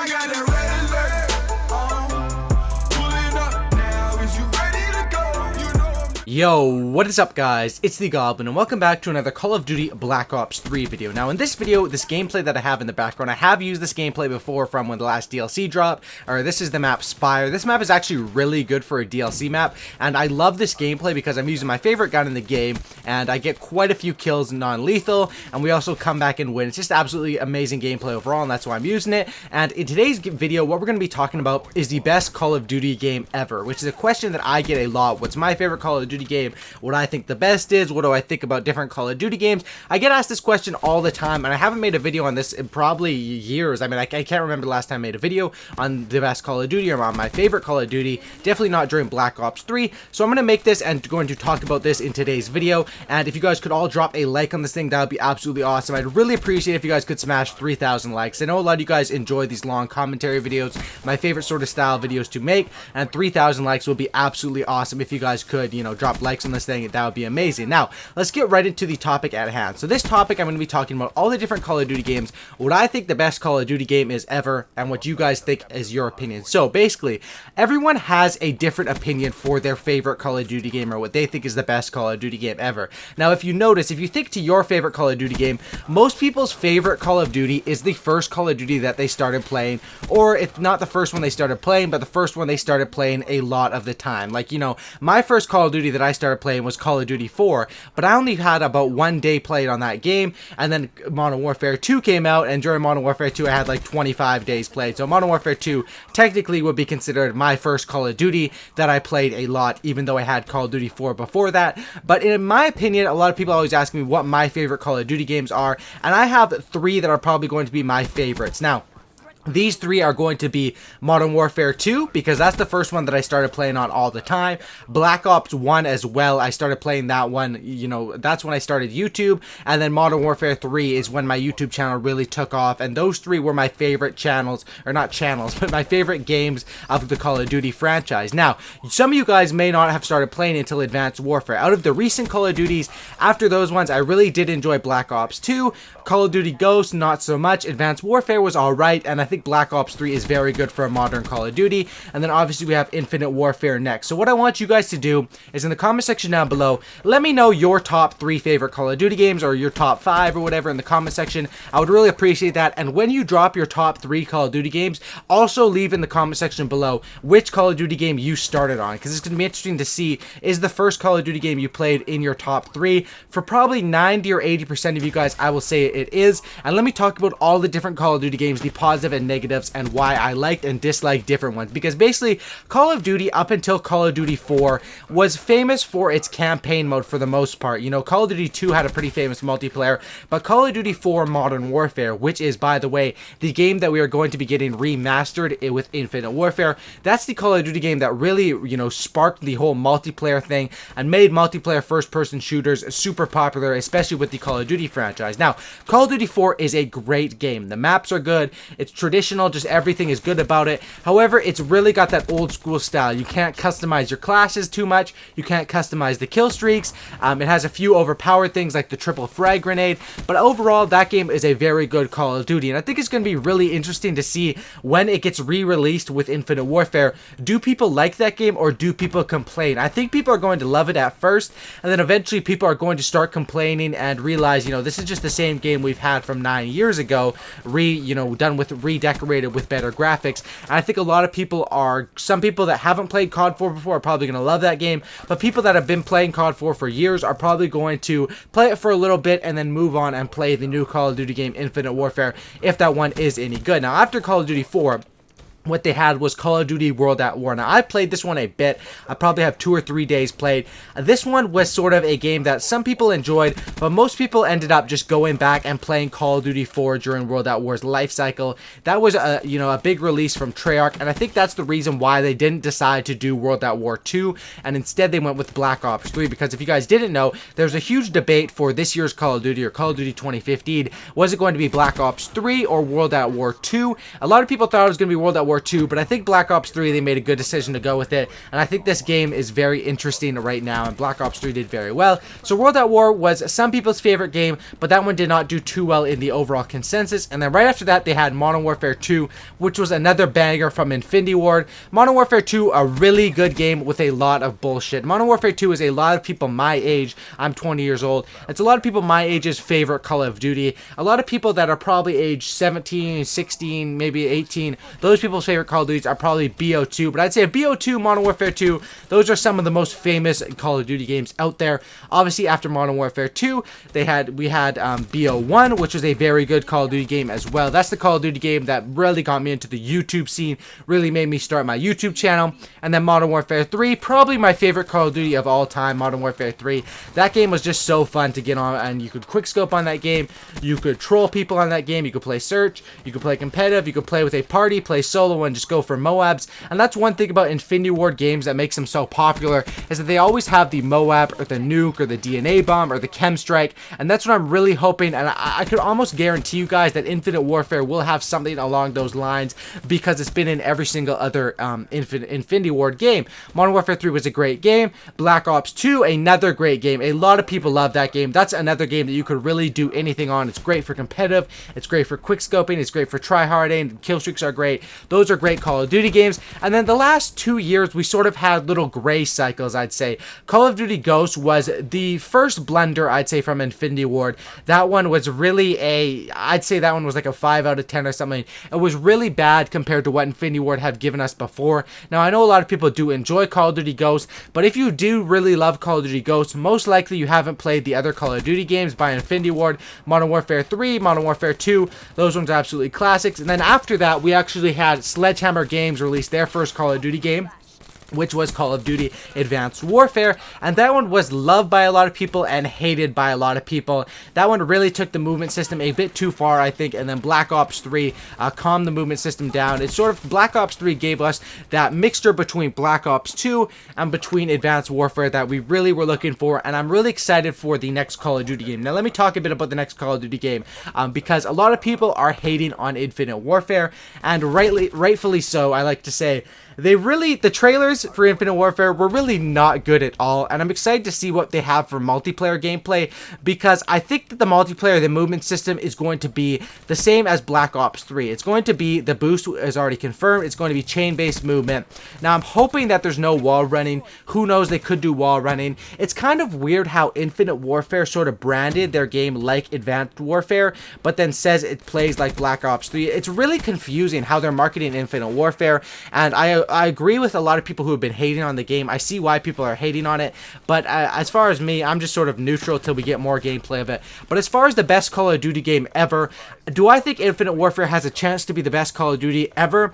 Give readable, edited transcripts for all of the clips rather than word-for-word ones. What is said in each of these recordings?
I got a red alert. Pulling up now. Is you ready to go? You know I'm... Yo, what is up guys? It's the Goblin and welcome back to another Call of Duty Black Ops 3 video. Now in this video, this gameplay that I have in the background, I have used this gameplay before from when the last DLC dropped, or this is the map Spire. This map is actually really good for a DLC map, and I love this gameplay because I'm using my favorite gun in the game, and I get quite a few kills non-lethal, and we also come back and win. It's just absolutely amazing gameplay overall, and that's why I'm using it. And in today's video, what we're going to be talking about is the best Call of Duty game ever, which is a question that I get a lot. What's my favorite Call of Duty game? What I think the best is? What do I think about different Call of Duty games? I get asked this question all the time, and I haven't made a video on this in probably years. I mean, I can't remember the last time I made a video on the best Call of Duty or on my favorite Call of Duty. Definitely not during Black Ops 3. So I'm going to make this and going to talk about this in today's video. And if you guys could all drop a like on this thing, that would be absolutely awesome. I'd really appreciate it if you guys could smash 3,000 likes. I know a lot of you guys enjoy these long commentary videos, my favorite sort of style videos to make, and 3,000 likes would be absolutely awesome if you guys could, you know, drop likes on this thing. That would be amazing. Now, let's get right into the topic at hand. So this topic, I'm going to be talking about all the different Call of Duty games, what I think the best Call of Duty game is ever, and what you guys think is your opinion. So basically, everyone has a different opinion for their favorite Call of Duty game or what they think is the best Call of Duty game ever. Now, if you notice, if you think to your favorite Call of Duty game, most people's favorite Call of Duty is the first Call of Duty that they started playing, or if not the first one they started playing, but the first one they started playing a lot of the time. Like, you know, my first Call of Duty that I started playing was Call of Duty 4, but I only had about 1 day played on that game, and then Modern Warfare 2 came out, and during Modern Warfare 2 I had like 25 days played. So Modern Warfare 2 technically would be considered my first Call of Duty that I played a lot, even though I had Call of Duty 4 before that. But in my opinion, a lot of people always ask me what my favorite Call of Duty games are, and I have 3 that are probably going to be my favorites. Now, these 3 are going to be Modern Warfare 2, because that's the first one that I started playing on all the time. Black Ops 1 as well, I started playing that one, you know, that's when I started YouTube. And then Modern Warfare 3 is when my YouTube channel really took off. And those 3 were my favorite channels, or not channels, but my favorite games of the Call of Duty franchise. Now, some of you guys may not have started playing until Advanced Warfare. Out of the recent Call of Duties, after those ones, I really did enjoy Black Ops 2. Call of Duty Ghost, not so much. Advanced Warfare was alright, and I think Black Ops 3 is very good for a modern Call of Duty. And then obviously we have Infinite Warfare next. So what I want you guys to do is in the comment section down below, let me know your top 3 favorite Call of Duty games, or your top 5 or whatever in the comment section. I would really appreciate that. And when you drop your top 3 Call of Duty games, also leave in the comment section below which Call of Duty game you started on, because it's going to be interesting to see, is the first Call of Duty game you played in your top 3? For probably 90 or 80% of you guys, I will say it is. And let me talk about all the different Call of Duty games, the positive and negatives, and why I liked and disliked different ones. Because basically, Call of Duty up until Call of Duty 4 was famous for its campaign mode for the most part. You know, Call of Duty 2 had a pretty famous multiplayer, but Call of Duty 4 Modern Warfare, which is, by the way, the game that we are going to be getting remastered with Infinite Warfare, that's the Call of Duty game that really, you know, sparked the whole multiplayer thing and made multiplayer first-person shooters super popular, especially with the Call of Duty franchise. Now, Call of Duty 4 is a great game. The maps are good. It's traditional, just everything is good about it. However, it's really got that old school style. You can't customize your classes too much. You can't customize the kill streaks. It has a few overpowered things like the triple frag grenade, but overall that game is a very good Call of Duty, and I think it's going to be really interesting to see when it gets re-released with Infinite Warfare. Do people like that game, or do people complain? I think people are going to love it at first, and then eventually people are going to start complaining and realize, you know, this is just the same game we've had from 9 years ago, done with redecorated with better graphics. And I think a lot of people some people that haven't played COD 4 before are probably going to love that game, but people that have been playing COD 4 for years are probably going to play it for a little bit and then move on and play the new Call of Duty game Infinite Warfare, if that one is any good. Now, after Call of Duty 4, what they had was Call of Duty World at War. Now, I played this one a bit. I probably have 2 or 3 days played. This one was sort of a game that some people enjoyed, but most people ended up just going back and playing Call of Duty 4 during World at War's life cycle. That was a big release from Treyarch, and I think that's the reason why they didn't decide to do World at War 2, and instead they went with Black Ops 3, because if you guys didn't know, there's a huge debate for this year's Call of Duty, or Call of Duty 2015. Was it going to be Black Ops 3 or World at War 2? A lot of people thought it was going to be World at War War 2, but I think Black Ops 3, they made a good decision to go with it, and I think this game is very interesting right now, and Black Ops 3 did very well. So World at War was some people's favorite game, but that one did not do too well in the overall consensus. And then right after that, they had Modern Warfare 2, which was another banger from Infinity Ward. Modern Warfare 2, a really good game with a lot of bullshit. Modern Warfare 2 is a lot of people my age. I'm 20 years old. It's a lot of people my age's favorite Call of Duty. A lot of people that are probably age 17, 16, maybe 18, those people's favorite Call of Duties are probably BO2. But I'd say BO2, Modern Warfare 2, those are some of the most famous Call of Duty games out there. Obviously, after Modern Warfare 2, we had BO1, which was a very good Call of Duty game as well. That's the Call of Duty game that really got me into the YouTube scene, really made me start my YouTube channel. And then Modern Warfare 3, probably my favorite Call of Duty of all time, Modern Warfare 3. That game was just so fun to get on, and you could quickscope on that game, you could troll people on that game, you could play search, you could play competitive, you could play with a party, play solo, and just go for Moabs. And that's one thing about Infinity Ward games that makes them so popular, is that they always have the Moab, or the nuke, or the DNA bomb, or the chem strike, and that's what I'm really hoping, and I could almost guarantee you guys that Infinite Warfare will have something along those lines, because it's been in every single other Infinity Ward game. Modern Warfare 3 was a great game. Black Ops 2, another great game. A lot of people love that game. That's another game that you could really do anything on. It's great for competitive, it's great for quickscoping, it's great for tryharding, kill streaks are great. Those are great Call of Duty games. And then the last 2 years, we sort of had little gray cycles, I'd say. Call of Duty Ghosts was the first blunder, I'd say, from Infinity Ward. That one was really I'd say that one was like a 5 out of 10 or something. It was really bad compared to what Infinity Ward had given us before. Now, I know a lot of people do enjoy Call of Duty Ghosts, but if you do really love Call of Duty Ghosts, most likely you haven't played the other Call of Duty games by Infinity Ward. Modern Warfare 3, Modern Warfare 2, those ones are absolutely classics. And then after that, we actually had Sledgehammer Games release their first Call of Duty game, which was Call of Duty Advanced Warfare, and that one was loved by a lot of people and hated by a lot of people. That one really took the movement system a bit too far, I think, and then Black Ops 3 calmed the movement system down. It's sort of, Black Ops 3 gave us that mixture between Black Ops 2 and between Advanced Warfare that we really were looking for, and I'm really excited for the next Call of Duty game. Now, let me talk a bit about the next Call of Duty game, because a lot of people are hating on Infinite Warfare, and rightfully so, I like to say. The trailers for Infinite Warfare were really not good at all, and I'm excited to see what they have for multiplayer gameplay, because I think that the multiplayer, the movement system, is going to be the same as Black Ops 3. It's going to be, the boost is already confirmed, it's going to be chain-based movement. Now, I'm hoping that there's no wall running. Who knows, they could do wall running. It's kind of weird how Infinite Warfare sort of branded their game like Advanced Warfare, but then says it plays like Black Ops 3. It's really confusing how they're marketing Infinite Warfare, and I agree with a lot of people who have been hating on the game. I see why people are hating on it, but as far as me, I'm just sort of neutral till we get more gameplay of it. But as far as the best Call of Duty game ever, do I think Infinite Warfare has a chance to be the best Call of Duty ever?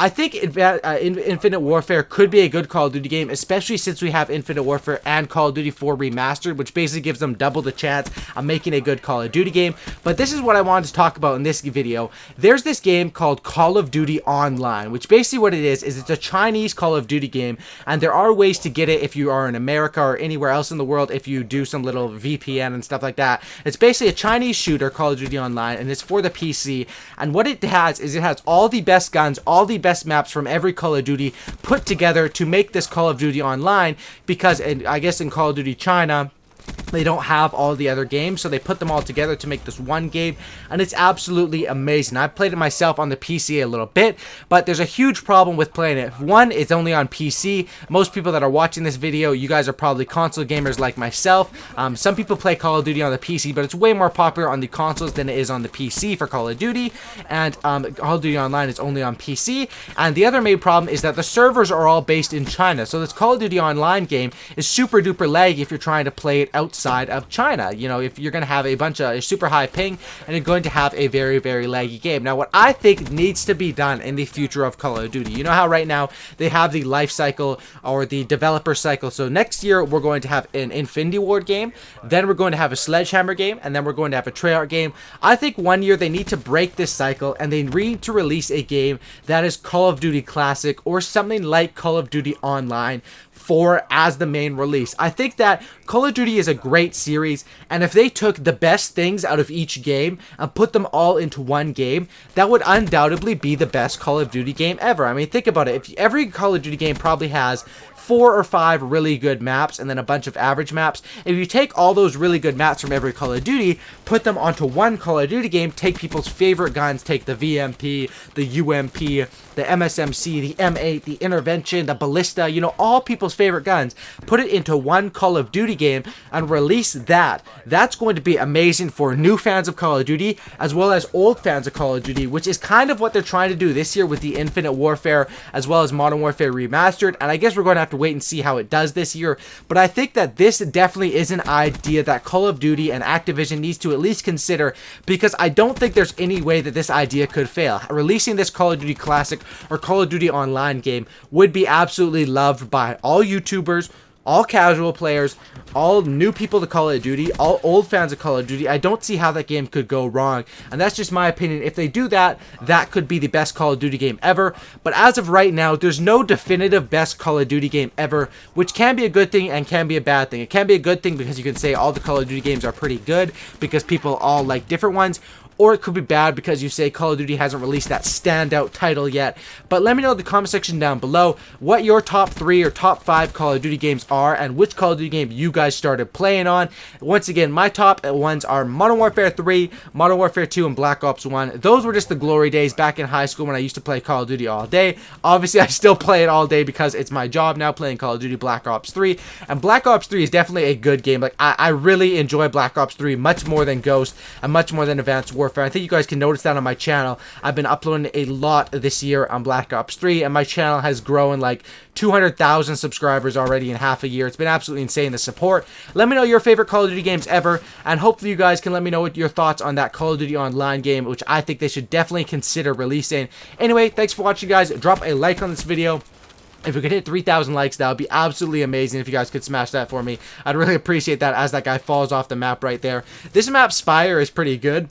I think Infinite Warfare could be a good Call of Duty game, especially since we have Infinite Warfare and Call of Duty 4 Remastered, which basically gives them double the chance of making a good Call of Duty game. But this is what I wanted to talk about in this video. There's this game called Call of Duty Online, which basically what it is it's a Chinese Call of Duty game, and there are ways to get it if you are in America or anywhere else in the world if you do some little VPN and stuff like that. It's basically a Chinese shooter, Call of Duty Online, and it's for the PC, and what it has is it has all the best guns, all the best maps from every Call of Duty put together to make this Call of Duty Online, because I guess in Call of Duty China, they don't have all the other games, so they put them all together to make this one game, and it's absolutely amazing. I've played it myself on the PC a little bit, but there's a huge problem with playing it. One, it's only on PC. Most people that are watching this video, you guys are probably console gamers like myself. Some people play Call of Duty on the PC, but it's way more popular on the consoles than it is on the PC for Call of Duty, and Call of Duty Online is only on PC. And the other main problem is that the servers are all based in China, so this Call of Duty Online game is super duper laggy if you're trying to play it outside of China. You know, if you're going to have a bunch of super high ping, and you're going to have a very, very laggy game. Now, what I think needs to be done in the future of Call of Duty, you know how right now they have the life cycle or the developer cycle. So next year, we're going to have an Infinity Ward game, then we're going to have a Sledgehammer game, and then we're going to have a Treyarch game. I think one year they need to break this cycle, and they need to release a game that is Call of Duty Classic or something like Call of Duty Online as the main release. I think that Call of Duty is a great series, and if they took the best things out of each game and put them all into one game, that would undoubtedly be the best Call of Duty game ever. I mean, think about it. If every Call of Duty game probably has 4 or 5 really good maps and then a bunch of average maps. If you take all those really good maps from every Call of Duty, put them onto one Call of Duty game, take people's favorite guns, take the VMP, the UMP, the MSMC, the M8, the Intervention, the Ballista, you know, all people's favorite guns, put it into one Call of Duty game and release that. That's going to be amazing for new fans of Call of Duty as well as old fans of Call of Duty, which is kind of what they're trying to do this year with the Infinite Warfare as well as Modern Warfare Remastered, and I guess we're going to have to wait and see how it does this year. But I think that this definitely is an idea that Call of Duty and Activision needs to at least consider, because I don't think there's any way that this idea could fail. Releasing this Call of Duty Classic or Call of Duty Online game would be absolutely loved by all YouTubers, all casual players, all new people to Call of Duty, all old fans of Call of Duty. I don't see how that game could go wrong, and that's just my opinion. If they do that, that could be the best Call of Duty game ever. But as of right now, there's no definitive best Call of Duty game ever, which can be a good thing and can be a bad thing. It can be a good thing because you can say all the Call of Duty games are pretty good because people all like different ones, or it could be bad because you say Call of Duty hasn't released that standout title yet. But let me know in the comment section down below what your top 3 or top 5 Call of Duty games are and which Call of Duty game you guys started playing on. Once again, my top ones are Modern Warfare 3, Modern Warfare 2, and Black Ops 1. Those were just the glory days back in high school when I used to play Call of Duty all day. Obviously, I still play it all day because it's my job now playing Call of Duty Black Ops 3. And Black Ops 3 is definitely a good game. Like, I really enjoy Black Ops 3 much more than Ghost and much more than Advanced Warfare. I think you guys can notice that on my channel. I've been uploading a lot this year on Black Ops 3, and my channel has grown like 200,000 subscribers already in half a year. It's been absolutely insane, the support. Let me know your favorite Call of Duty games ever, and hopefully you guys can let me know what your thoughts on that Call of Duty Online game, which I think they should definitely consider releasing. Anyway, thanks for watching, guys. Drop a like on this video. If we could hit 3,000 likes, that would be absolutely amazing if you guys could smash that for me. I'd really appreciate that as that guy falls off the map right there. This map, Spire, is pretty good.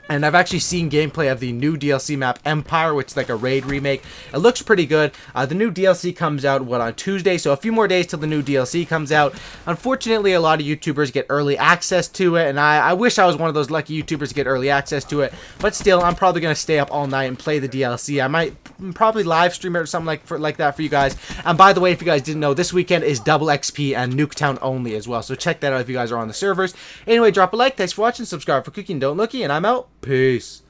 And I've actually seen gameplay of the new DLC map, Empire, which is like a raid remake. It looks pretty good. The new DLC comes out, on Tuesday? So a few more days till the new DLC comes out. Unfortunately, a lot of YouTubers get early access to it, and I wish I was one of those lucky YouTubers to get early access to it. But still, I'm probably going to stay up all night and play the DLC. I might probably live stream it or something like that for you guys. And by the way, if you guys didn't know, this weekend is double XP and Nuketown only as well. So check that out if you guys are on the servers. Anyway, drop a like. Thanks for watching. Subscribe for Cookie and Don't Looky, and I'm out. Peace.